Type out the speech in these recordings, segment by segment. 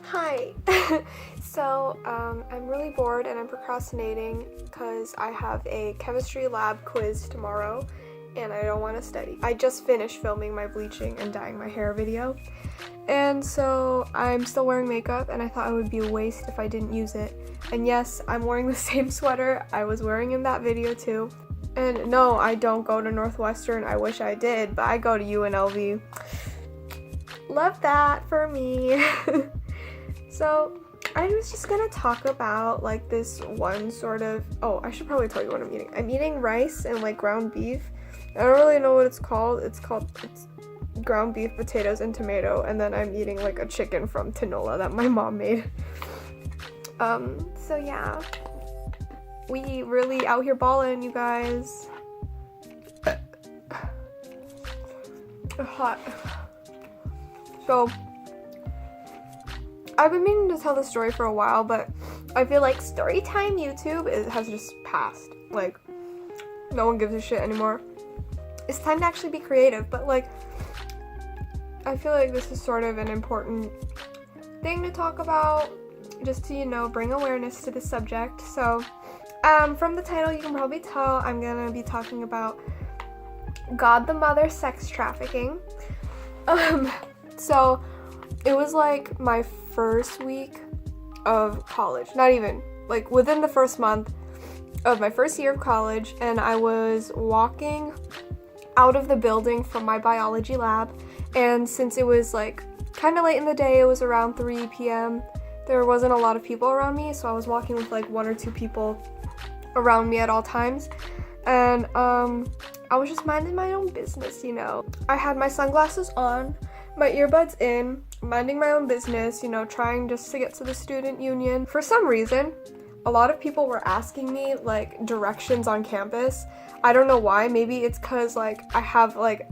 Hi. So, I'm really bored and I'm procrastinating because I have a chemistry lab quiz tomorrow and I don't want to study. I just finished filming my bleaching and dyeing my hair video, and so I'm still wearing makeup and I thought it would be a waste if I didn't use it. And yes, I'm wearing the same sweater I was wearing in that video too. And no, I don't go to Northwestern. I wish I did, but I go to UNLV. Love that for me. So I was just gonna talk about like this one sort of, I should probably tell you what I'm eating. I'm eating rice and like ground beef. I don't really know what it's called. It's ground beef, potatoes, and tomato. And then I'm eating like a chicken from Tinola that my mom made. So yeah. We really out here balling, you guys. Hot. So I've been meaning to tell the story for a while, but I feel like storytime YouTube has just passed. Like, no one gives a shit anymore. It's time to actually be creative, but like, I feel like this is sort of an important thing to talk about, just to, you know, bring awareness to the subject. So, from the title, you can probably tell I'm gonna be talking about God the Mother sex trafficking. So it was like my first week of college, not even, like within the first month of my first year of college, and I was walking out of the building from my biology lab, and since it was like kind of late in the day, it was around 3 p.m., there wasn't a lot of people around me, so I was walking with like 1 or 2 people around me at all times, and I was just minding my own business, you know. I had my sunglasses on, my earbuds in, minding my own business, you know, trying just to get to the student union. For some reason, a lot of people were asking me like directions on campus. I don't know why. Maybe it's because like I have like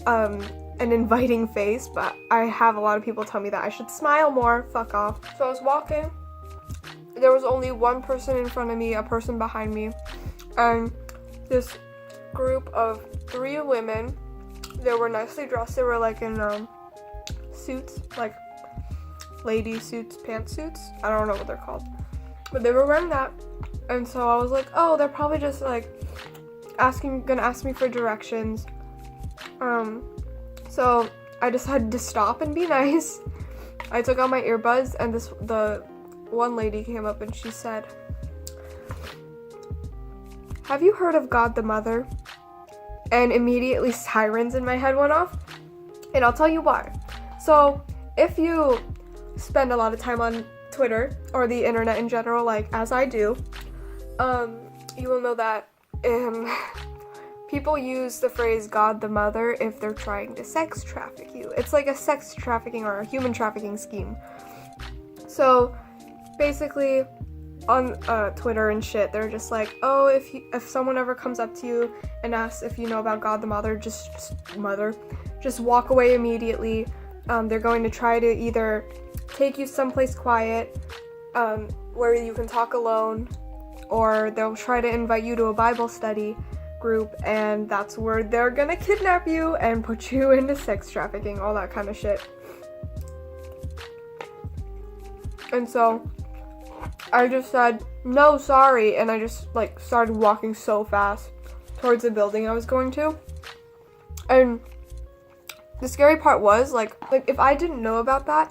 an inviting face, but I have a lot of people tell me that I should smile more. Fuck off. So I was walking. There was only one person in front of me, a person behind me, and this group of 3 women. They were nicely dressed. They were like in suits, like lady suits, pantsuits. I don't know what they're called, but they were wearing that. And so I was like, oh, they're probably just like gonna ask me for directions. So I decided to stop and be nice. I took out my earbuds, and the one lady came up and she said, "Have you heard of God the Mother?" And immediately sirens in my head went off, and I'll tell you why. So if you spend a lot of time on Twitter or the internet in general, like as I do, you will know that people use the phrase God the Mother if they're trying to sex traffic you. It's like a sex trafficking or a human trafficking scheme. So basically on Twitter and shit, they're just like, oh, if someone ever comes up to you and asks if you know about God the Mother, just walk away immediately. They're going to try to either take you someplace quiet, where you can talk alone, or they'll try to invite you to a Bible study group, and that's where they're gonna kidnap you and put you into sex trafficking, all that kind of shit. And so I just said, no, sorry, and I just like started walking so fast towards the building I was going to. And the scary part was like if I didn't know about that,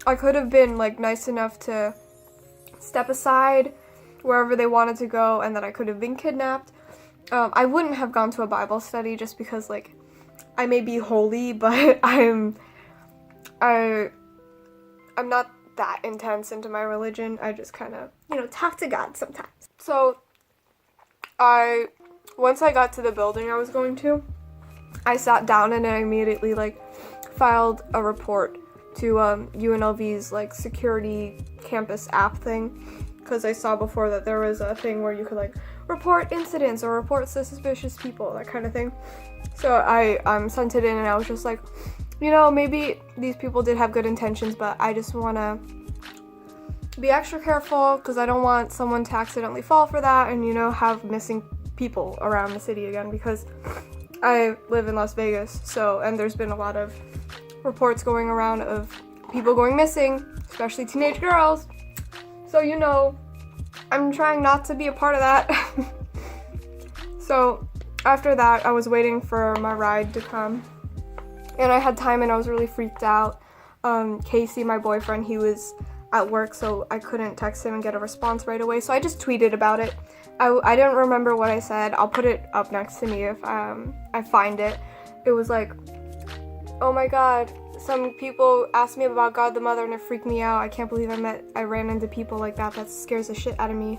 I could have been like nice enough to step aside wherever they wanted to go, and then I could have been kidnapped. I wouldn't have gone to a Bible study just because like I may be holy, but I'm not that intense into my religion. I just kind of, you know, talk to God sometimes. So once I got to the building I was going to, I sat down and I immediately like filed a report to UNLV's like security campus app thing, because I saw before that there was a thing where you could like report incidents or report suspicious people, that kind of thing. So I sent it in, and I was just like, you know, maybe these people did have good intentions, but I just want to be extra careful because I don't want someone to accidentally fall for that and, you know, have missing people around the city again, because I live in Las Vegas, and there's been a lot of reports going around of people going missing, especially teenage girls. So, you know, I'm trying not to be a part of that. So after that, I was waiting for my ride to come, and I had time, and I was really freaked out. Casey, my boyfriend, he was at work, so I couldn't text him and get a response right away, so I just tweeted about it. I didn't remember what I said. I'll put it up next to me if I find it. It was like, oh my god, some people asked me about God the Mother and it freaked me out. I can't believe I ran into people like that. That scares the shit out of me.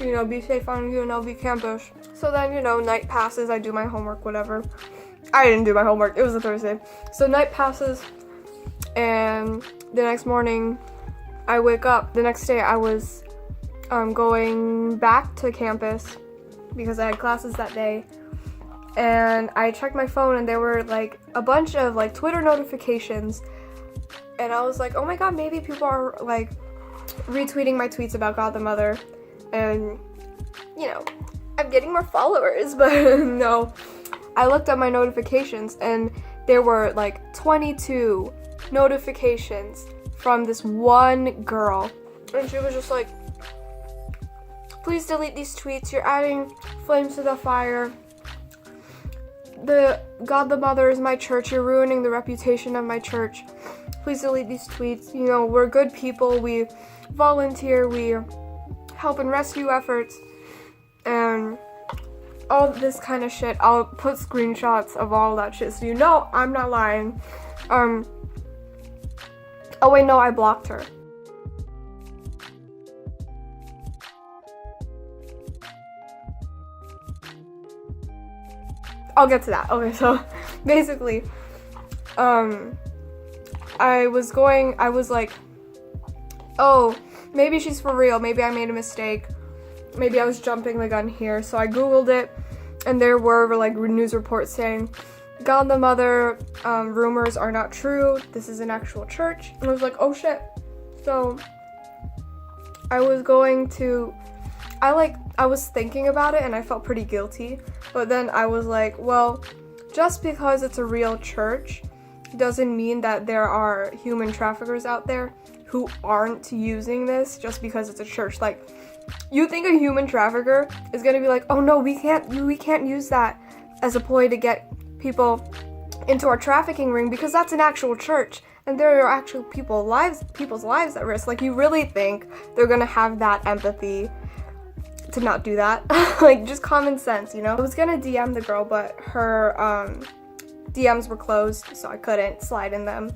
You know, be safe on UNLV campus. So then, you know, night passes, I do my homework, whatever. I didn't do my homework, it was a Thursday. So night passes, and the next morning, I wake up. The next day, I was going back to campus because I had classes that day. And I checked my phone, and there were, like, a bunch of, like, Twitter notifications. And I was like, oh my god, maybe people are, like, retweeting my tweets about God the Mother. And, you know, I'm getting more followers, but no. I looked at my notifications, and there were like 22 notifications from this one girl. And she was just like, please delete these tweets. You're adding flames to the fire. The God the Mother is my church. You're ruining the reputation of my church. Please delete these tweets. You know, we're good people. We volunteer. We help in rescue efforts. And all this kind of shit. I'll put screenshots of all that shit so you know I'm not lying. Oh wait, no, I blocked her. I'll get to that. Okay, so basically, I was like, oh, maybe she's for real. Maybe I made a mistake. Maybe I was jumping the gun here. So I Googled it, and there were like news reports saying, God the Mother, rumors are not true. This is an actual church. And I was like, oh shit. So I was thinking about it, and I felt pretty guilty. But then I was like, well, just because it's a real church doesn't mean that there are human traffickers out there who aren't using this just because it's a church. Like, you think a human trafficker is gonna be like, oh no, we can't use that as a ploy to get people into our trafficking ring because that's an actual church and there are actual people's lives at risk. Like, you really think they're gonna have that empathy to not do that? Like, just common sense, you know? I was gonna DM the girl, but her DMs were closed, so I couldn't slide in them.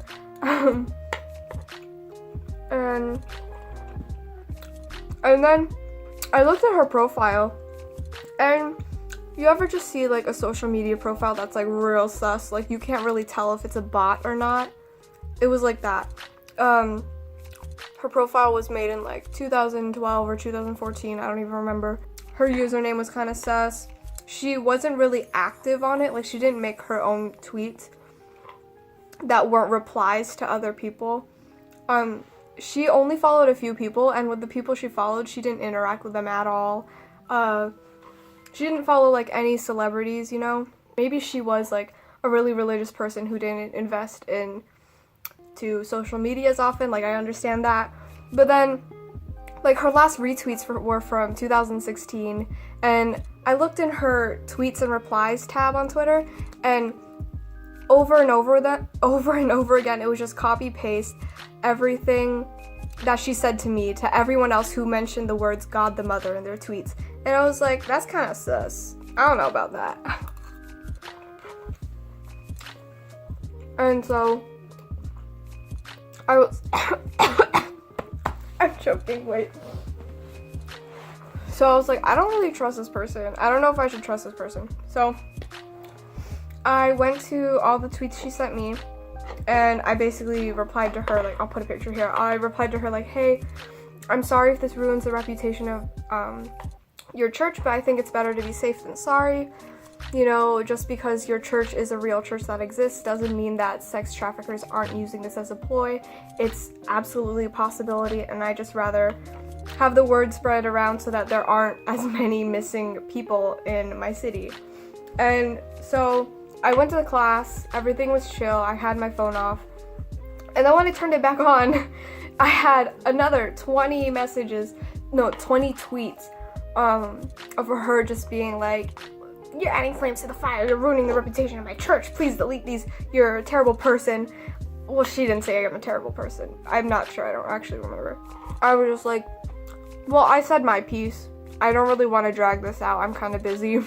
And then I looked at her profile, and you ever just see like a social media profile that's like real sus, like you can't really tell if it's a bot or not? It was like that. Her profile was made in like 2012 or 2014, I don't even remember. Her username was kind of sus. She wasn't really active on it, like she didn't make her own tweets that weren't replies to other people. She only followed a few people, and with the people she followed, she didn't interact with them at all. She didn't follow like any celebrities, you know? Maybe she was like a really religious person who didn't invest into social media as often, like I understand that. But then, like, her last retweets were from 2016, and I looked in her tweets and replies tab on Twitter, and over and over again, it was just copy paste everything that she said to me to everyone else who mentioned the words God the Mother in their tweets. And I was like, that's kind of sus. I don't know about that. And so I was I'm choking, wait. So I was like, I don't really trust this person. I don't know if I should trust this person. So I went to all the tweets she sent me, and I basically replied to her, like, I'll put a picture here. I replied to her like, hey, I'm sorry if this ruins the reputation of your church, but I think it's better to be safe than sorry. You know, just because your church is a real church that exists doesn't mean that sex traffickers aren't using this as a ploy. It's absolutely a possibility, and I just rather have the word spread around so that there aren't as many missing people in my city. And so I went to the class, everything was chill, I had my phone off, And then when I turned it back on, I had another 20 tweets of her just being like, you're adding flames to the fire, you're ruining the reputation of my church, please delete these, you're a terrible person. Well, she didn't say I'm a terrible person. I'm not sure, I don't actually remember. I was just like, well, I said my piece. I don't really want to drag this out, I'm kind of busy.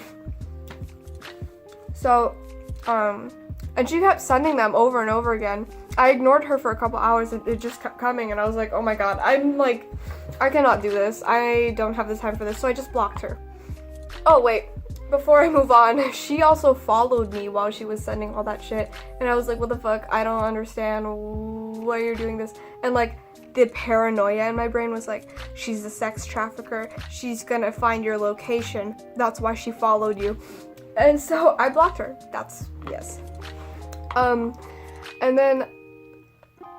So, and she kept sending them over and over again. I ignored her for a couple hours and it just kept coming and I was like, oh my god, I'm like, I cannot do this. I don't have the time for this, so I just blocked her. Oh wait, before I move on, she also followed me while she was sending all that shit. And I was like, what the fuck, I don't understand why you're doing this. And like, the paranoia in my brain was like, she's a sex trafficker, she's gonna find your location, that's why she followed you. And so I blocked her. That's, yes.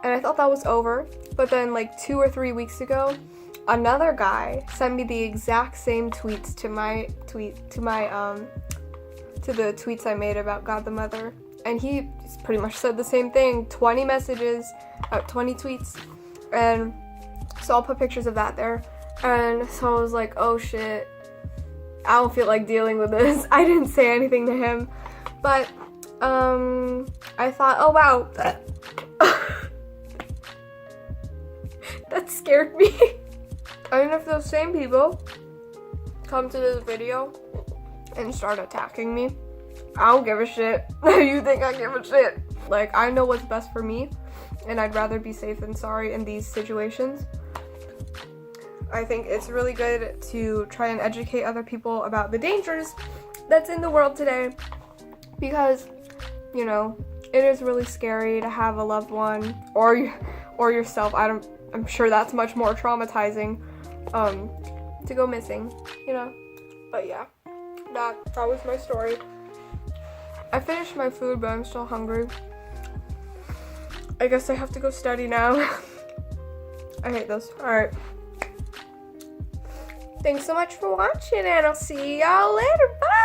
And I thought that was over, but then like 2 or 3 weeks ago, another guy sent me the exact same tweets to the tweets I made about God the Mother, and he pretty much said the same thing. 20 messages, 20 tweets, and so I'll put pictures of that there. And so I was like, oh shit, I don't feel like dealing with this. I didn't say anything to him, but I thought, oh wow, that scared me. And if those same people come to this video and start attacking me, I don't give a shit. You think I give a shit? Like, I know what's best for me, and I'd rather be safe than sorry in these situations. I think it's really good to try and educate other people about the dangers that's in the world today, because, you know, it is really scary to have a loved one or yourself. I'm sure that's much more traumatizing to go missing, you know. But yeah, that was my story. I finished my food, but I'm still hungry. I guess I have to go study now. I hate this. Alright. Thanks so much for watching, and I'll see y'all later. Bye!